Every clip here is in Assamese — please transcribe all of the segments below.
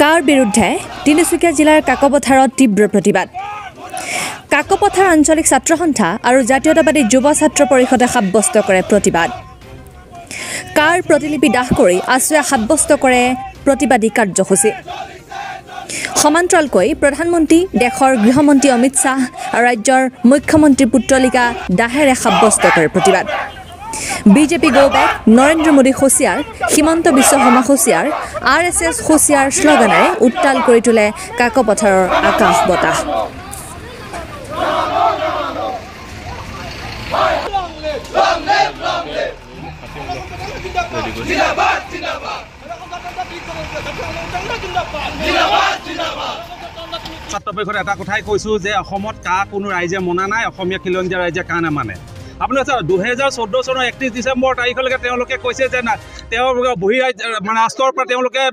কাৰ বিৰুদ্ধে তিনিচুকীয়া জিলাৰ কাকপথাৰত তীব্ৰ প্ৰতিবাদ। কাকপথাৰ আঞ্চলিক ছাত্ৰ সন্থা আৰু জাতীয়তাবাদী যুৱ ছাত্ৰ পৰিষদে সাব্যস্ত কৰে প্ৰতিবাদ। কাৰ প্ৰতিলিপি দাহ কৰি আছুৱে সাব্যস্ত কৰে প্ৰতিবাদী কাৰ্যসূচী। সমান্তৰালকৈ প্ৰধানমন্ত্ৰী, দেশৰ গৃহমন্ত্ৰী অমিত শ্বাহ আৰু ৰাজ্যৰ মুখ্যমন্ত্ৰী পুত্ৰলিকা দাহেৰে সাব্যস্ত কৰে প্ৰতিবাদ। BJP go back, Narendra Modi হুঁচিয়াৰ, হিমন্ত বিশ্ব শৰ্মা হুঁচিয়াৰ, RSS হুঁচিয়াৰ শ্লোগানেৰে উত্তাল কৰি তোলে কাকপথাৰৰ আকাশ বতাহ। ছাত্ৰ পৰিষদে এটা কথাই কৈছোঁ যে অসমত কা কোনো ৰাইজে মনা নাই, অসমীয়া খিলঞ্জীয়া ৰাইজে কা নামানে। আপোনাৰ 2014 চনৰ 31 ডিচেম্বৰ তাৰিখলৈকে তেওঁলোকে কৈছে যে তেওঁ ৰাষ্ট্ৰৰ পৰা তেওঁলোকে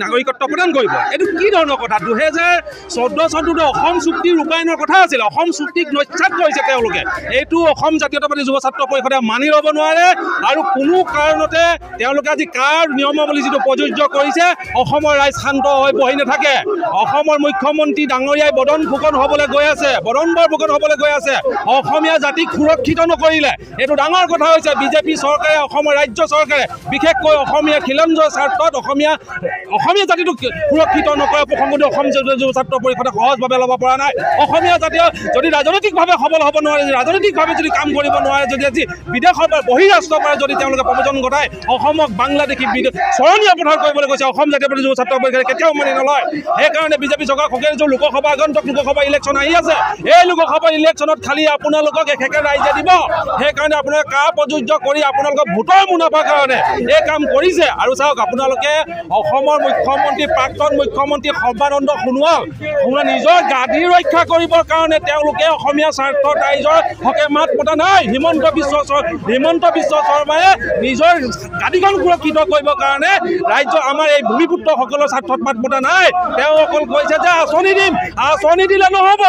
নাগৰিকত্ব প্ৰদান কৰিব। এইটো কি ধৰণৰ কথা? 2014 চনটোতো অসম চুক্তি ৰূপায়ণৰ কথা আছিল, অসম চুক্তিক নস্যাৎ কৰিছে তেওঁলোকে। এইটো অসম জাতীয়তাবাদী যুৱ ছাত্ৰ পৰিষদে মানি ল'ব নোৱাৰে আৰু কোনো কাৰণতে তেওঁলোকে আজি কাৰ নিয়মাৱলী যিটো প্ৰযোজ্য কৰিছে, অসমৰ ৰাইজ শান্ত হৈ বহি নাথাকে। অসমৰ মুখ্যমন্ত্ৰী ডাঙৰীয়াই বদন ফুকন হ'বলৈ গৈ আছে, বদনবৰ ফুকন হ'বলৈ গৈ আছে। অসমীয়া জাতিক সুৰক্ষিত নকৰিলে এইটো ডাঙৰ কথা হৈছে। বিজেপি চৰকাৰে, অসমৰ ৰাজ্য চৰকাৰে বিশেষকৈ অসমীয়া খিলঞ্জীয়া স্বাৰ্থত অসমীয়া জাতিটোক সুৰক্ষিত নকৰা প্ৰসংগটো অসম যুৱ ছাত্ৰ পৰিষদে সহজভাৱে ল'ব পৰা নাই। অসমীয়া জাতীয় যদি ৰাজনৈতিকভাৱে সবল হ'ব নোৱাৰে, ৰাজনৈতিকভাৱে যদি কাম কৰিব নোৱাৰে, যদি আজি বিদেশৰ পৰা বহিৰাষ্ট্ৰৰ পৰা যদি তেওঁলোকে প্ৰৱজন ঘটাই অসমক বাংলাদেশী চৰণীয়া পথাৰ কৰিবলৈ গৈছে, অসম জাতীয়তাবাদী যুৱ ছাত্ৰ পৰিষদে কেতিয়াও মানি নলয়। সেইকাৰণে বিজেপি চৰকাৰ সকলো লোকসভা আগন্তুক লোকসভা ইলেকশ্যন আহি আছে। এই লোকসভা ইলেকশ্যনত খালি আপোনালোকক একেকে ৰাইজে দিব। সেইকাৰণে আপোনালোকে কা প্ৰযোজ্য কৰি আপোনালোকৰ ভোটৰ মুনাফাৰ কাৰণে এই কাম কৰিছে। আৰু চাওক, আপোনালোকে অসমৰ মুখ্যমন্ত্ৰী, প্ৰাক্তন মুখ্যমন্ত্ৰী সৰ্বানন্দ সোণোৱাল নিজৰ গাদী ৰক্ষা কৰিবৰ কাৰণে তেওঁলোকে অসমীয়া স্বাৰ্থত ৰাইজৰ হকে মাত মতা নাই। হিমন্ত বিশ্ব শৰ্মাই নিজৰ গাদীখন সুৰক্ষিত কৰিবৰ কাৰণে ৰাজ্য আমাৰ এই ভূমিপুত্ৰসকলৰ স্বাৰ্থত মাত মতা নাই। তেওঁ অকল কৈছে যে আঁচনি দিম, আঁচনি দিলে নহ'ব,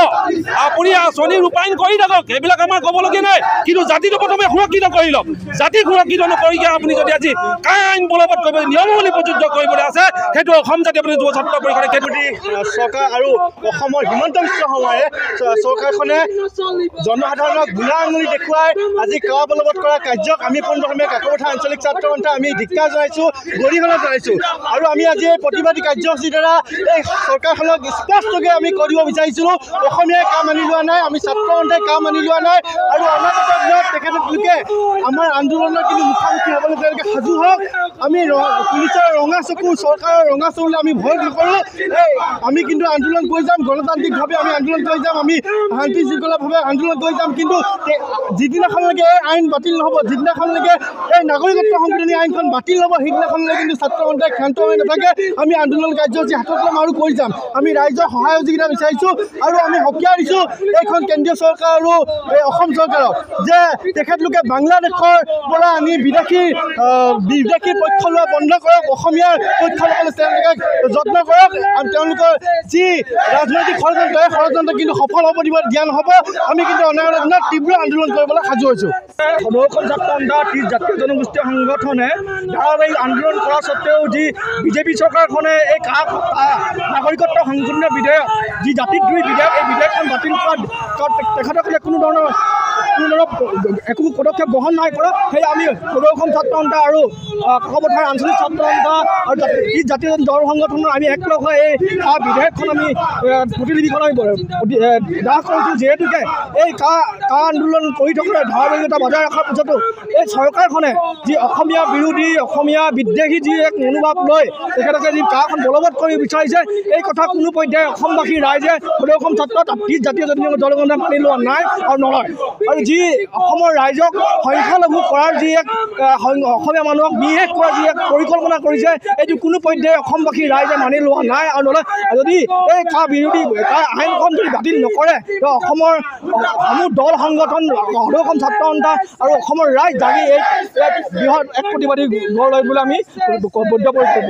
আপুনি আঁচনি ৰূপায়ণ কৰি থাকক, সেইবিলাক আমাৰ ক'বলগীয়া নাই। কিন্তু জাতিটো প্ৰথমে সুৰক্ষিত কৰি লওক। জাতি সুৰক্ষিত নকৰিকে আপুনি যদি আজি আইন বলবৎ কৰিব, নিয়মাৱলী প্ৰযোজ্য কৰিবলৈ আছে, সেইটো অসম জাতীয়তাবাদী যুৱ ছাত্ৰ পৰিষদে চৰকাৰ আৰু অসমৰ হিমন্ত বিশ্ব শৰ্মাই চৰকাৰখনে জনসাধাৰণক বুঢ়া আঙুলি দেখুৱাই আজি কা বলবৎ কৰা কাৰ্যক আমি পোনপ্ৰথমে কাকপথাৰ আঞ্চলিক ছাত্ৰ সন্থা আমি ধিক্কাৰ জনাইছোঁ, গৰিহণা জনাইছোঁ। আৰু আমি আজি এই প্ৰতিবাদী কাৰ্যসূচীৰ দ্বাৰা এই চৰকাৰখনক স্পষ্টকৈ আমি কৰিব বিচাৰিছিলোঁ, অসমীয়াই কা মানি লোৱা নাই, আমি ছাত্ৰ সন্থাই কা মানি লোৱা নাই। আৰু অনাগত দিনত তেখেতলোকে আমাৰ আন্দোলনৰ কিন্তু মুখামুখি হ'বলৈ তেওঁলোকে সাজু হওক। আমি পুলিচৰ ৰঙা চকু, চৰকাৰৰ ৰঙা চকুলৈ আমি ভয় নকৰোঁ। আমি কিন্তু আন্দোলন কৰি যাম, গণতান্ত্ৰিকভাৱে আমি আন্দোলন কৰি যাম, আমি শান্তি শৃংখলাভাৱে আন্দোলন কৰি যাম। কিন্তু যিদিনাখনলৈকে এই আইন বাতিল নহ'ব, যিদিনাখনলৈকে এই নাগৰিকত্ব সংশোধনী আইনখন বাতিল নহ'ব, সেইদিনাখনলৈ কিন্তু ছাত্ৰ সন্থাই ক্ষান্ত হৈ নাথাকে। আমি আন্দোলন কাৰ্যসূচী হাতত ল'ম আৰু কৰি যাম। আমি ৰাইজৰ সহায় সহযোগিতা বিচাৰিছোঁ আৰু আমি সকীয়াই দিছোঁ এইখন কেন্দ্ৰীয় চৰকাৰ আৰু এই অসম চৰকাৰক যে তেখেতলোকে বাংলাদেশৰ পৰা আনি বিদেশী পক্ষ লোৱা বন্ধ কৰক, অসমীয়াৰ পক্ষ ল'বলৈ তেওঁলোকে যত্ন কৰক। আৰু তেওঁলোকৰ যি ৰাজনৈতিক ষড়যন্ত্ৰ, এই ষড়যন্ত্ৰ কিন্তু সফল হ'ব দিয়া নহ'ব। আমি কিন্তু অনাগত দিনত তীব্ৰ আন্দোলন কৰিবলৈ সাজু হৈছোঁ। অসম ছাত্ৰ সন্থা, জাতীয় জনগোষ্ঠীয় সংগঠনে ধাৰাবাহিক আন্দোলন কৰা স্বত্তেও যি বিজেপি চৰকাৰখনে এই নাগৰিকত্ব সংশোধনী বিধেয়ক, যি জাতিদ্ৰোহী বিধেয়ক, এই বিধেয়কখন বাতিল কৰাত তেখেতসকলে কোনো ধৰণৰ একো পদক্ষেপ গ্ৰহণ নাই কৰা। সেয়ে আমি অসম ছাত্ৰ সন্থা আৰু কাকপথাৰ আঞ্চলিক ছাত্ৰ সন্থা আৰু জাতীয় দল সংগঠনৰ আমি একলগ হৈ এই বিধেয়কখন আমি প্ৰতিলিপিখন আমি দাহ কৰিছোঁ। যিহেতুকে এই কা আন্দোলন কৰি থকালৈ ধাৰাবাহিকতা বজাই ৰখাৰ পিছতো এই চৰকাৰখনে যি অসমীয়া বিৰোধী, অসমীয়া বিদ্বেষী যি এক মনোভাৱ লৈ তেখেতলোকে যি কাখন বলবৎ কৰিব বিচাৰিছে, এই কথা কোনো পৰ্যায়ে অসমবাসী ৰাইজে অসম ছাত্ৰ জাতীয় জনগণে মানি লোৱা নাই আৰু নলয়। আৰু যি অসমৰ ৰাইজক সংখ্যালঘু কৰাৰ যি এক অসমীয়া মানুহক বিশেষ কৰাৰ যি এক পৰিকল্পনা কৰিছে, এইটো কোনো পৰ্যায়ে অসমবাসী ৰাইজে মানি লোৱা নাই আৰু নলয়। যদি এই কা বিৰোধী আইনখন যদি বাতিল নকৰে, অসমৰ সমূহ দল সংগঠন, অসম ছাত্ৰ সন্থা আৰু অসমৰ ৰাইজ জাগি এই বৃহৎ এক প্ৰতিবাদী গঢ় লৈ বুলি আমি বদ্ধপৰিকৰ হ'ব।